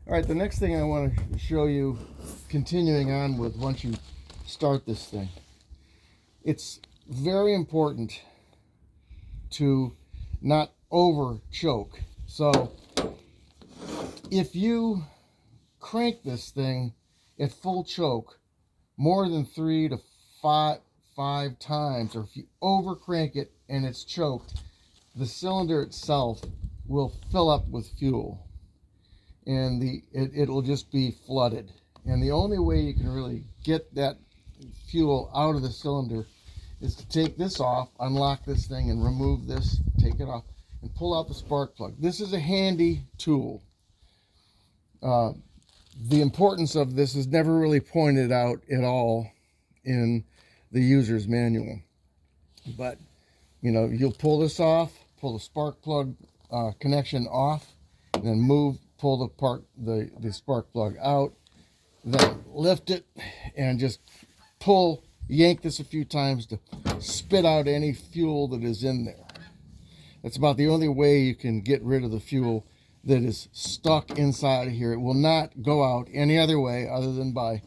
All right, the next thing I want to show you, continuing on with once you start this thing, it's very important to not over choke. So if you crank this thing at full choke more than 3 to 5 times, or if you over crank it and it's choked, the cylinder itself will fill up with fuel and it'll just be flooded. And the only way you can really get that fuel out of the cylinder is to take this off, unlock this thing, and remove this, take it off, and pull out the spark plug. This is a handy tool. The importance of this is never really pointed out at all in the user's manual. But, you know, you'll pull this off, pull the spark plug connection off, and then pull the spark plug out, then lift it and just yank this a few times to spit out any fuel that is in there. That's about the only way you can get rid of the fuel that is stuck inside of here. It will not go out any other way other than by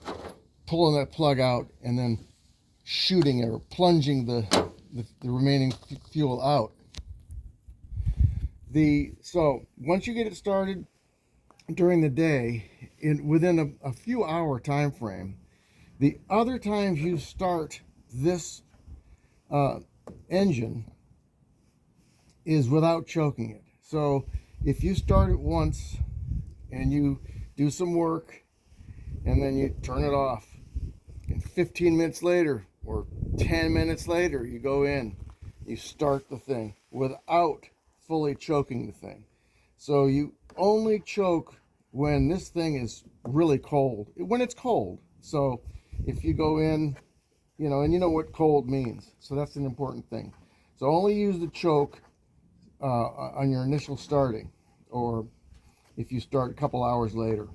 pulling that plug out and then shooting it or plunging the remaining fuel out. So once you get it started during the day, within a few hour time frame, the other times you start this engine is without choking it. So if you start it once and you do some work and then you turn it off, and 15 minutes later or 10 minutes later you go in, you start the thing without fully choking the thing. So you only choke when this thing is really cold, when it's cold. So if you go in, you know, and you know what cold means, so that's an important thing. So only use the choke on your initial starting, or if you start a couple hours later.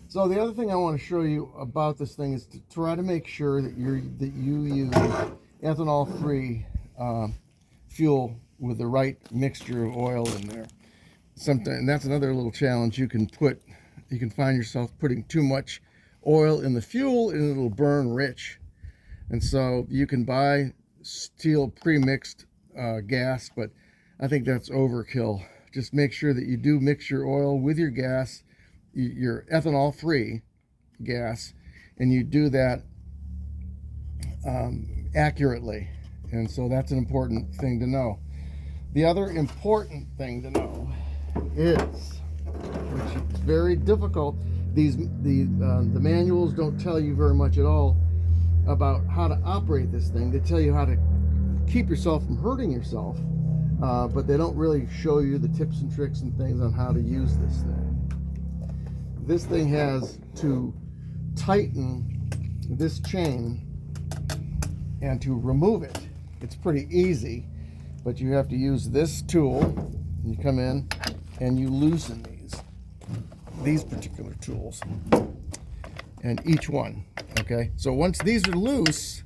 So the other thing I want to show you about this thing is to try to make sure that you use ethanol-free fuel with the right mixture of oil in there. And that's another little challenge. You can find yourself putting too much oil in the fuel and it'll burn rich. And so you can buy Stihl pre-mixed gas, but I think that's overkill. Just make sure that you do mix your oil with your gas, your ethanol-free gas, and you do that accurately. And so that's an important thing to know. The other important thing to know is, which is very difficult, the manuals don't tell you very much at all about how to operate this thing. They tell you how to keep yourself from hurting yourself, but they don't really show you the tips and tricks and things on how to use this thing. This thing has to tighten this chain, and to remove it, it's pretty easy, but you have to use this tool. You come in and you loosen these particular tools, and each one, okay? So once these are loose,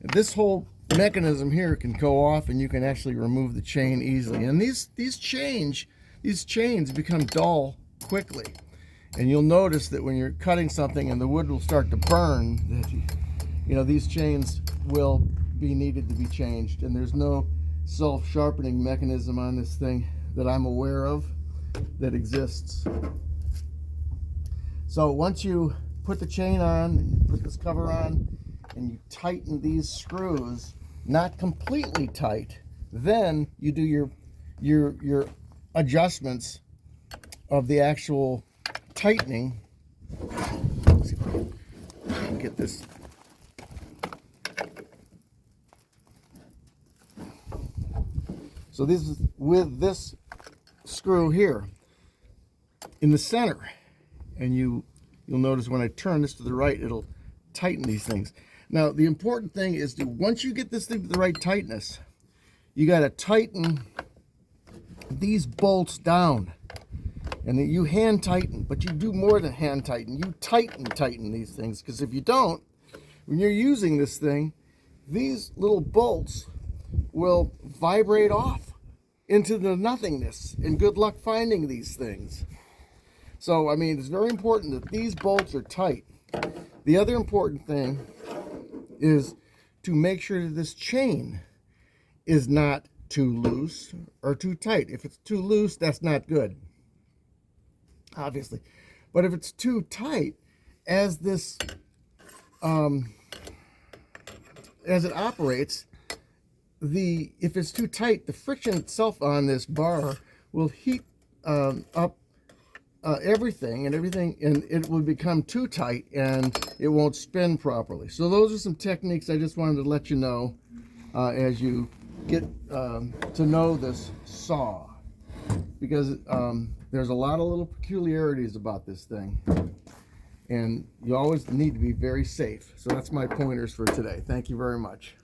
this whole mechanism here can go off and you can actually remove the chain easily. And these chains become dull quickly. And you'll notice that when you're cutting something and the wood will start to burn, that you know, these chains will be needed to be changed. And there's no self-sharpening mechanism on this thing that I'm aware of that exists. So once you put the chain on, and you put this cover on, and you tighten these screws, not completely tight, then you do your adjustments of the actual tightening. Let's see if I can get this. So this is with this screw here in the center, and you'll notice when I turn this to the right, it'll tighten these things. Now the important thing is once you get this thing to the right tightness, you got to tighten these bolts down, and you hand tighten, but you do more than hand tighten. You tighten these things, because if you don't, when you're using this thing, these little bolts will vibrate off into the nothingness, and good luck finding these things. So, I mean, it's very important that these bolts are tight. The other important thing is to make sure that this chain is not too loose or too tight. If it's too loose, that's not good, obviously. But if it's too tight, as this as it operates, if it's too tight, the friction itself on this bar will heat up everything, and it will become too tight and it won't spin properly. So those are some techniques I just wanted to let you know as you get to know this saw, because there's a lot of little peculiarities about this thing, and you always need to be very safe. So that's my pointers for today. Thank you very much.